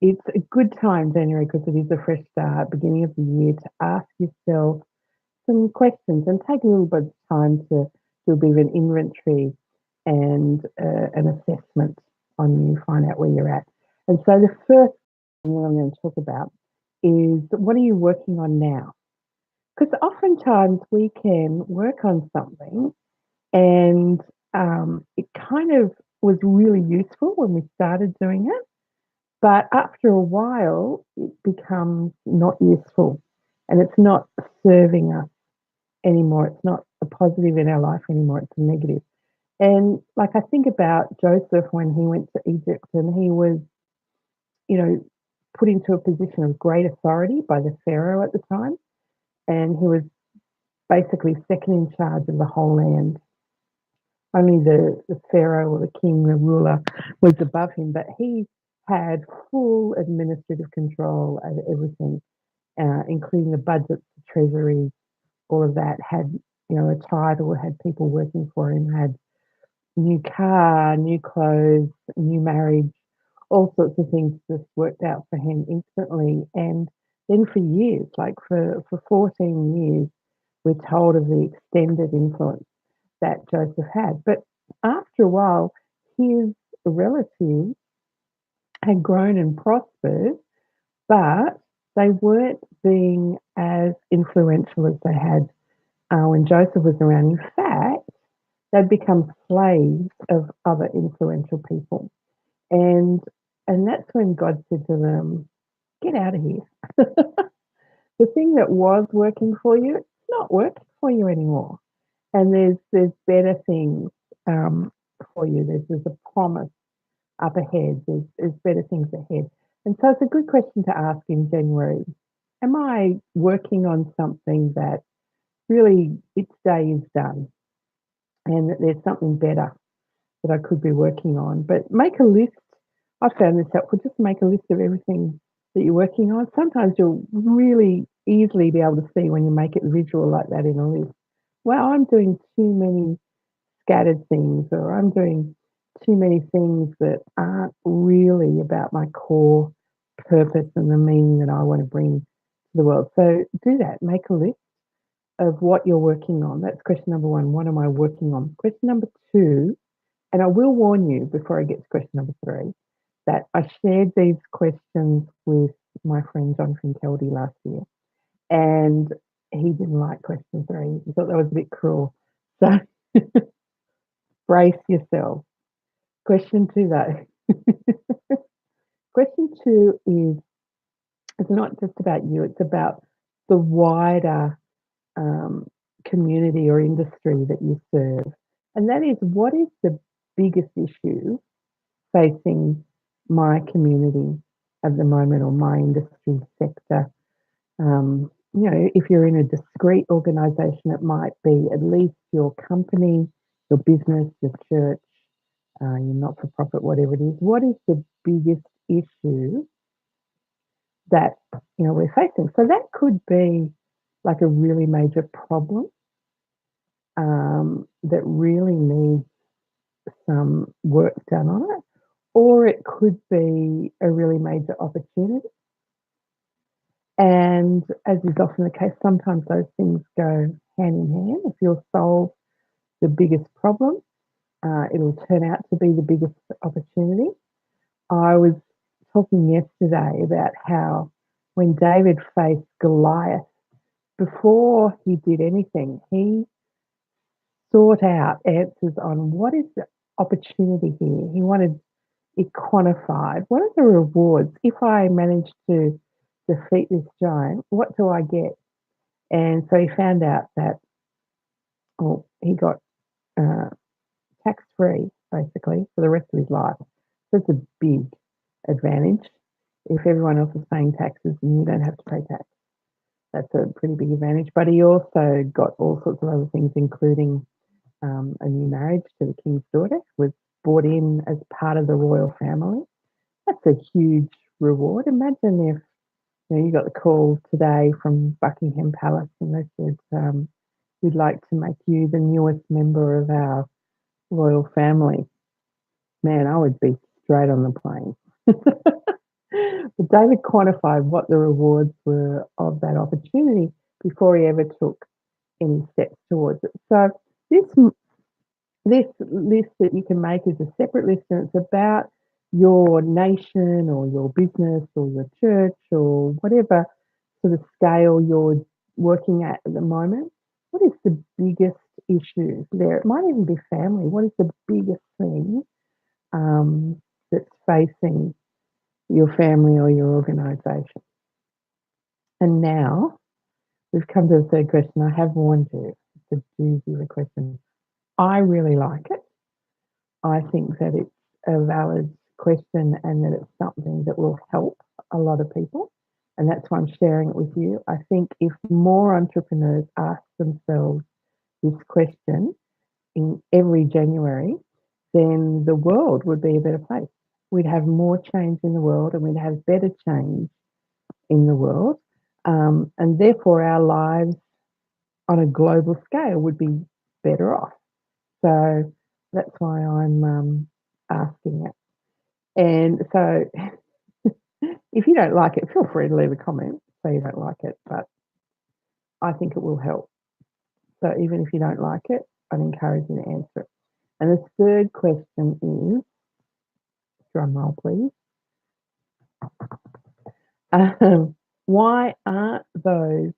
it's a good time, January, because it is a fresh start, beginning of the year, to ask yourself some questions and take a little bit of time to do a bit of an inventory and an assessment on you, find out where you're at. And so the first thing that I'm going to talk about is, what are you working on now? Because oftentimes we can work on something and it kind of was really useful when we started doing it, but after a while it becomes not useful and it's not serving us anymore. It's not a positive in our life anymore, it's a negative. And like I think about Joseph when he went to Egypt and he was, you know, put into a position of great authority by the Pharaoh at the time. And he was basically second in charge of the whole land. Only the Pharaoh or the king, the ruler, was above him, but he had full administrative control over everything, including the budgets, the treasury, all of that. Had, you know, a title, had people working for him, had new car, new clothes, new marriage, all sorts of things just worked out for him instantly. And then for years, like for 14 years, we're told of the extended influence that Joseph had. But after a while, his relatives had grown and prospered, but they weren't being as influential as they had when Joseph was around. In fact, they'd become slaves of other influential people. And and that's when God said to them, get out of here. The thing that was working for you, it's not working for you anymore. And there's better things for you. There's a promise up ahead. There's better things ahead. And so it's a good question to ask in January. Am I working on something that really its day is done and that there's something better that I could be working on? But make a list. I found this helpful. Just make a list of everything that you're working on. Sometimes you'll really easily be able to see when you make it visual like that in a list. Wow, I'm doing too many scattered things, or I'm doing too many things that aren't really about my core purpose and the meaning that I want to bring to the world. So do that. Make a list of what you're working on. That's question number one. What am I working on? Question number two, and I will warn you before I get to question number three, that I shared these questions with my friend John Finkeldy last year, and he didn't like question three. He thought that was a bit cruel. So brace yourself. Question two, though. Question two is, it's not just about you, it's about the wider um, community or industry that you serve. And that is, what is the biggest issue facing my community at the moment, or my industry sector? You know, if you're in a discrete organisation, it might be at least your company, your business, your church, your not for profit, whatever it is. What is the biggest issue that, you know, we're facing? So that could be like a really major problem that really needs some work done on it, or it could be a really major opportunity. And as is often the case, sometimes those things go hand in hand. If you'll solve the biggest problem, it'll turn out to be the biggest opportunity. I was talking yesterday about how when David faced Goliath, before he did anything, he sought out answers on what is the opportunity here. He wanted it quantified. What are the rewards? If I manage to defeat this giant, what do I get? And so he found out that, well, he got uh, tax free basically for the rest of his life. So it's a big advantage. If everyone else is paying taxes and you don't have to pay tax, that's a pretty big advantage. But he also got all sorts of other things, including a new marriage to the king's daughter, was brought in as part of the royal family. That's a huge reward. Imagine if, you know, you got the call today from Buckingham Palace and they said, we'd like to make you the newest member of our royal family. Man, I would be straight on the plane. David quantified what the rewards were of that opportunity before he ever took any steps towards it. So this this list that you can make is a separate list, and it's about your nation or your business or your church or whatever sort of scale you're working at the moment. What is the biggest issue there? It might even be family. What is the biggest thing that's facing your family or your organisation? And now we've come to the third question. I have warned you. It's a doozy of a question. I really like it. I think that it's a valid question and that it's something that will help a lot of people. And that's why I'm sharing it with you. I think if more entrepreneurs ask themselves this question in every January, then the world would be a better place. We'd have more change in the world and we'd have better change in the world. And therefore, our lives on a global scale would be better off. So that's why I'm asking it. And so if you don't like it, feel free to leave a comment so you don't like it, but I think it will help. So even if you don't like it, I'd encourage you to answer it. And the third question is, drum roll please, why aren't those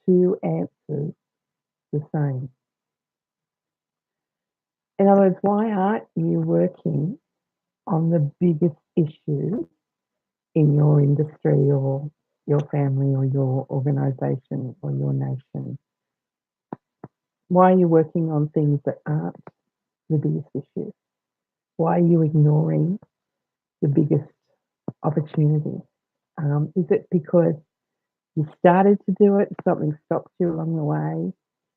two answers the same? In other words, why aren't you working on the biggest issue in your industry or your family or your organisation or your nation? Why are you working on things that aren't the biggest issue? Why are you ignoring the biggest opportunity? Is it because you started to do it, something stopped you along the way?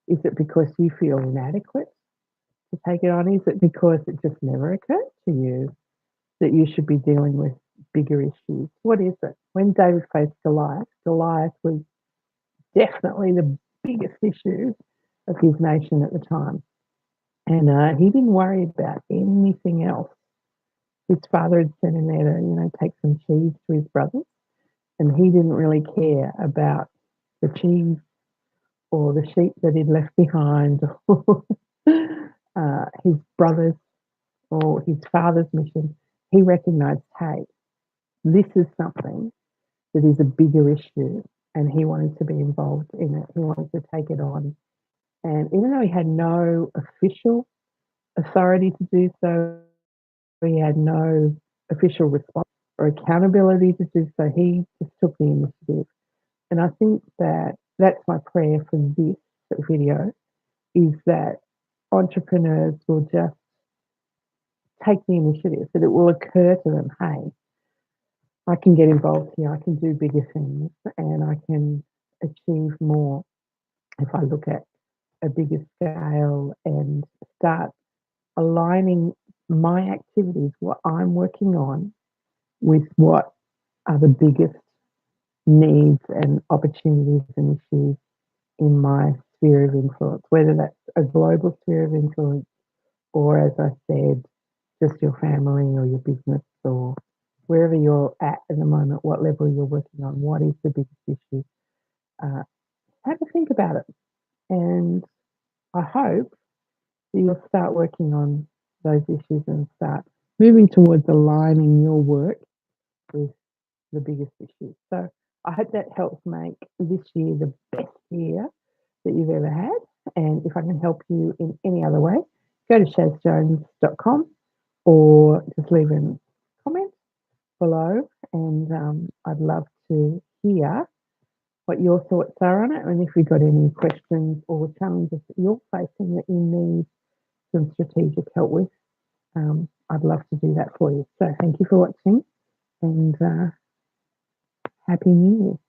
Is it because you feel inadequate to take it on? Is it because it just never occurred to you that you should be dealing with bigger issues? What is it? When David faced Goliath, Goliath was definitely the biggest issue of his nation at the time. And he didn't worry about anything else. His father had sent him there to, take some cheese to his brothers, and he didn't really care about the cheese or the sheep that he'd left behind, or his brothers or his father's mission. He recognised, hey, this is something that is a bigger issue, and he wanted to be involved in it. He wanted to take it on. And even though he had no official authority to do so, he had no official response or accountability to do so, he just took the initiative. And I think that that's my prayer for this video, is that entrepreneurs will just take the initiative, that it will occur to them, hey, I can get involved here, I can do bigger things, and I can achieve more if I look at a bigger scale and start aligning my activities, what I'm working on, with what are the biggest needs and opportunities and issues in my sphere of influence, whether that's a global sphere of influence or, as I said, just your family or your business or wherever you're at the moment, what level you're working on, what is the biggest issue. Have a think about it. And I hope that you'll start working on those issues and start moving towards aligning your work with the biggest issues. So I hope that helps make this year the best year that you've ever had. And if I can help you in any other way, go to shazjones.com or just leave a comment below. And I'd love to hear what your thoughts are on it. And if you've got any questions or challenges that you're facing that you need some strategic help with, I'd love to do that for you. So thank you for watching, and Happy New Year.